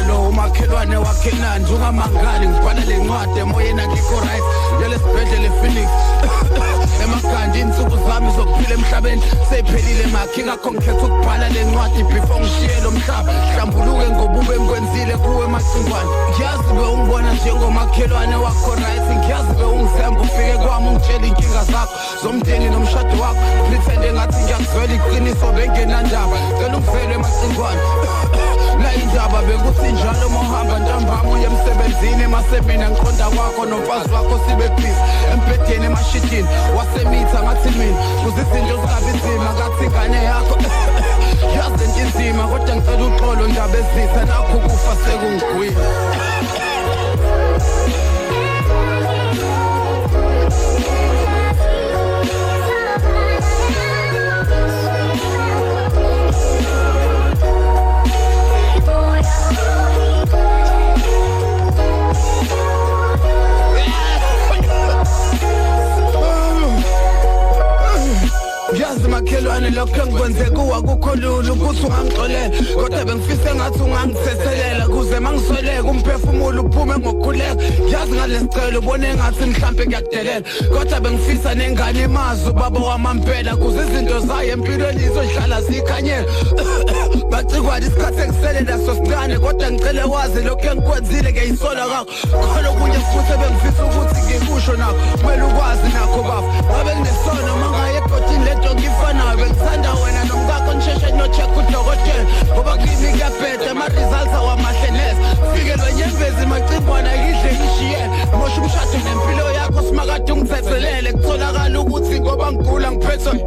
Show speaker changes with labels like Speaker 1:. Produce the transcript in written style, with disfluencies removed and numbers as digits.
Speaker 1: Lo umakhelwane wakhe nanje ungamangali ngibhala lencwadi emoyeni akikho right yalesibhedlela ePhoenix emakhanda insuku zami zokuphila emhlabeni seyiphelile makhe ngakho ngikhetha ukubhala lencwadi before ngishiye lo mhlaba hlambuluke ngobube engikwenzile kuwe macingwane ngiyazi bewungibona njengomakhelwane wakho right ngiyazi bewungizemba ufike kwami ungitshela inkinga zakho zomndeni nomshado wakho pretend engathi ngiyakuzwela iqiniso bengenandaba cela uvele macingwane la indaba bekuthi njalo mohamba ntambama uye emsebenzini emasemini ngiqonda kwakho nomfazi wakho sibe peace empedeni emashitini wasemitha ngathi mina kuze izinto zingabi nzima ngathi ingane yakho yazi into inzima kodwa ngicela uxolo ndaba ezitha nakho kufa sekungigwini Yazi makhelwane lokho engikwenze kuwa kukho lulu ukuthi ungangixolela kodwa bengifise ngathi ungangithethelela kuze mangisweleke umphefumulo uphume ngokukhuleka yazi ngalesicelo ubone ngathi mhlambe ngiyakudelela kodwa bengifisa nengane imazi ubaba wamampela kuze izinto zayo empilweni izohlala zikhanyela bacikwane isikhathi engisele naso sincane kodwa ngicele wazi lokho engikwenzile ngiyisola kakho khona okunye futhi bengifisa ukuthi ngikusho nakho kumele ukwazi nakho bafu ngabe nginesono mangaye egodini lento ngifanayo bengithanda wena nomkakho nisheshe no-check udokotela ngoba kimi kuyabheda ama-results awamahle neze fikelwe nyembezi macingwana yidle ngishiyele mosha umshado nempilo yakho simakade ungithethelele kutholakala ukuthi ngoba ngigula ngiphethwe